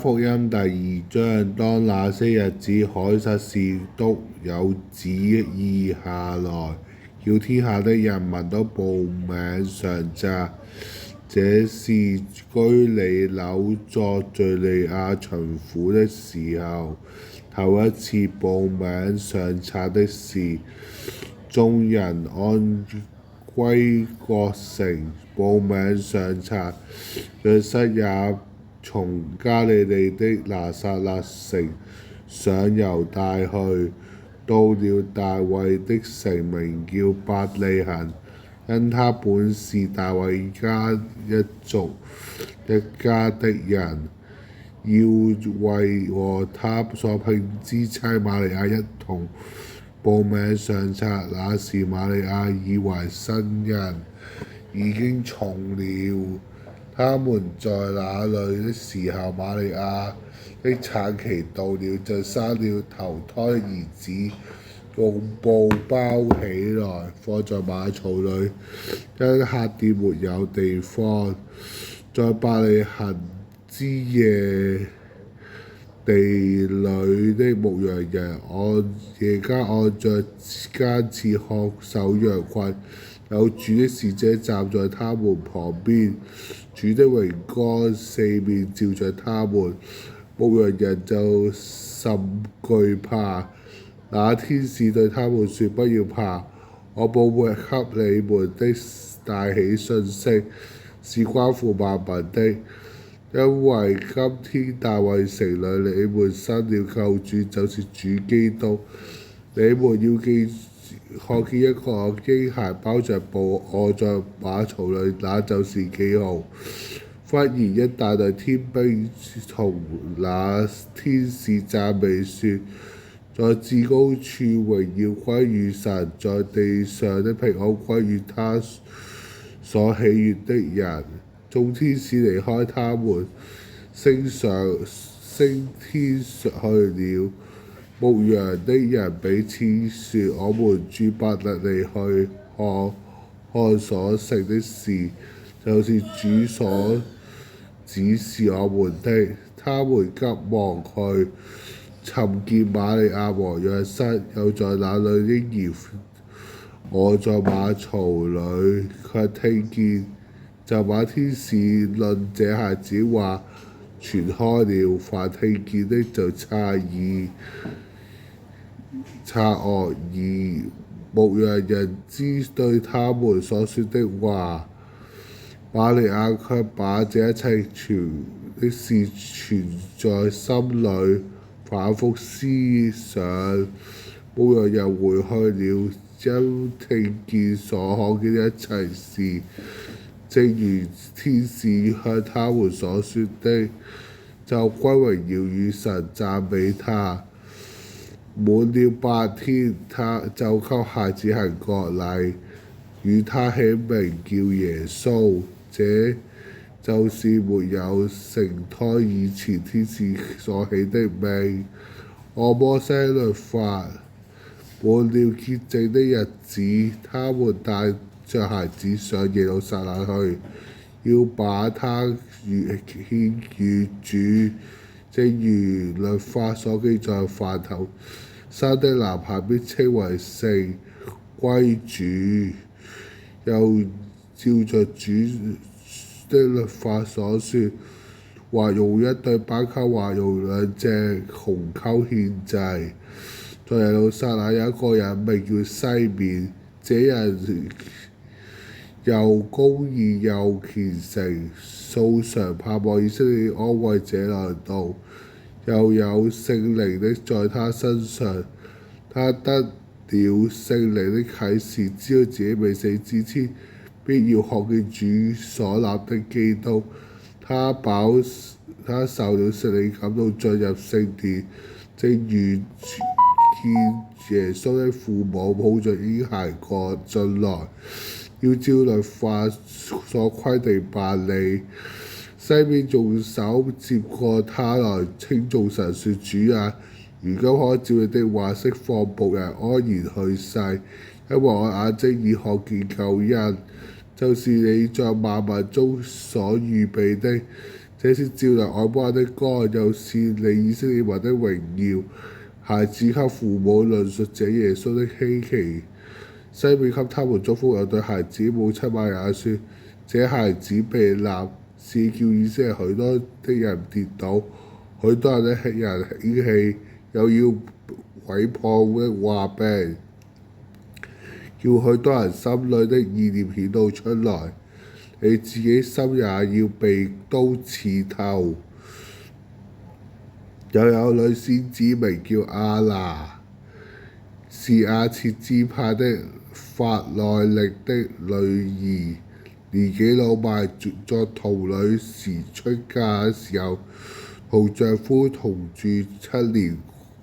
福音第2章。當那些日子，凱撒士督有旨意下來，叫天下的人民都報名上冊。這是居里紐作敘利亞巡撫的時候，頭一次報名上冊的事。眾人按歸各城報名上冊。若瑟也從加利利的拿撒勒城上猶大去，到了大衛的城，名叫伯利恆，因他本是大衛家一族一家的人，要為和他所聘之妻瑪利亞一同報名上冊。那時瑪利亞以為身孕，已經重了。他們在那裏的時候，瑪利亞的產期到了，就生了頭胎的兒子，用布包起來，放在馬槽裏，因客店沒有地方。在伯利恆之野地裏的牧羊人夜間按着更次看守羊群，有主的使者站在他們旁邊，主的榮光四面照着他們，牧羊人就甚懼怕。那天使對他們說：不要怕，我報給你們的大喜訊息，是關乎萬民的。因為今天大衛城裏你們生了救主，就是主基督。你們要看見一個嬰孩包着布臥在馬槽裏，那就是記號。忽然一大隊天兵同那天使讚美說：在至高處榮耀歸於神，在地上的平安歸於他所喜悅的人。眾天使離開他們，升天去了。牧羊的人彼此說：我們轉伯特利去看所成的事，就是主所指示我們的。他們急忙去尋見瑪利亞和若瑟，又在那裏嬰兒臥在馬槽裏，卻聽見就把天使論這孩子話傳開了。凡聽見的就詫愕，而牧羊人知對他們所說的話。瑪利亞卻把這一切的事存在心裏，反覆思想。牧羊人回去了，因聽見所看見的一切事，正如天使向他們所說的，就歸榮耀與神，讚美他。滿了8天，他就給孩子行割禮，與他起名叫耶穌。這就是沒有成胎以前天使所起的名。按摩西律法，滿了潔淨的日子，他們帶着孩子上耶路撒冷去，要把他獻與主。正如律法所記載，凡頭生的男孩必稱為聖，歸主。又照着主的律法所說，或用一對斑鳩，或用2隻雄鳩獻祭。在耶路撒冷有一個人名叫西面，這人又公義又虔誠，素常盼望以色列安慰者來到，又有聖靈的在他身上。他得了聖靈的啟示，知道自己未死之前必要看見主所立的基督。他受了聖靈感動，進入聖殿，正如見耶穌的父母抱着嬰孩進來，要照律法所規定辦理。西面用手接過他來，稱頌神，說：主啊，如今可照你的話釋放僕人安然去世，因為我眼睛已看見救恩，就是你在萬民中所預備的，這是照亮外邦人的光，又是你以色列民的榮耀。孩子給父母論述這耶穌的稀奇，西面給他們祝福，又對孩子母親瑪利亞說：這孩子被立，是叫以色列許多的人跌倒，許多人的人興起，又要毀謗的話病，叫許多人心裏的意念顯露出來。你自己心也要被刀刺透。又有女先知名叫亞拿，是亞設支派的法內力的女兒，年紀老邁，作童女時出嫁的時候，同丈夫同住7年，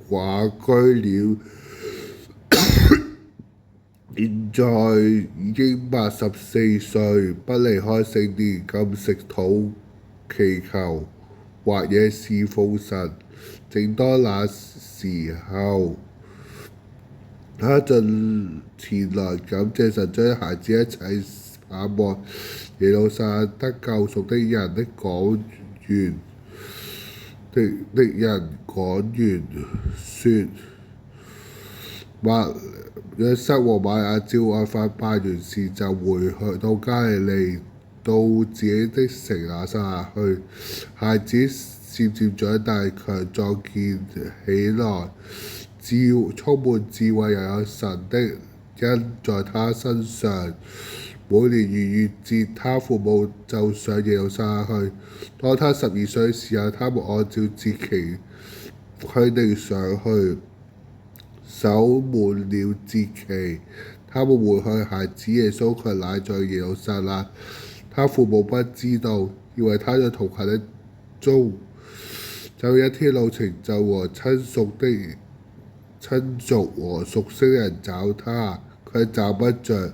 寡居了。現在已經84歲，不離開聖殿，禁食禱祈求，或者侍奉神。正當那時候，他進前來感謝神，將孩子一切盼望耶路撒冷得救贖的人的講員的人講完，說：約瑟和瑪利亞照按法辦完事，就回去到加利利，到自己的城拿撒勒去。孩子漸漸長大，強壯健起來，充滿智慧，又有神的恩在他身上。每年逾越節，他父母就上耶路撒冷去。當他12歲時候，他們按照節期規定上去，守滿了節期，他們回去，孩子耶穌卻乃在耶路撒冷。他父母不知道，以為他在同行的中走一天路程，就和親族和熟悉的人找他，卻找不着，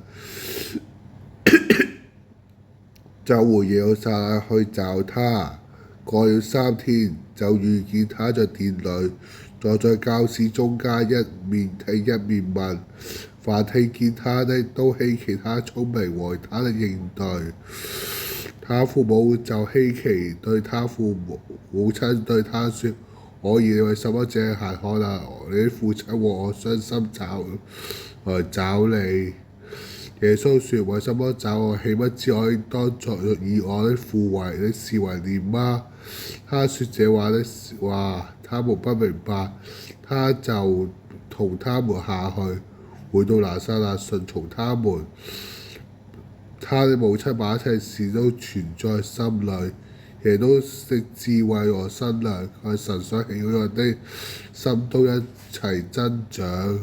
就回耶路撒冷去找他。過了3天，就遇見他在殿裏，坐在教士中間，一面聽一面問。凡聽見他的，都稀奇他聰明和他的應對。他父母就稀奇，對他母親對他說：我兒，你為什麼這樣閒看啊？你的父親和我傷心來找你。耶穌說：為什麼找我？豈不知我應當作以我的父的事為念嗎？他說這話的話，他們不明白。他就同他們下去，回到拿撒勒，順從他們。他的母親把一切事都存在心裏，耶穌的智慧和身量，在神所喜愛的心都一齊增長。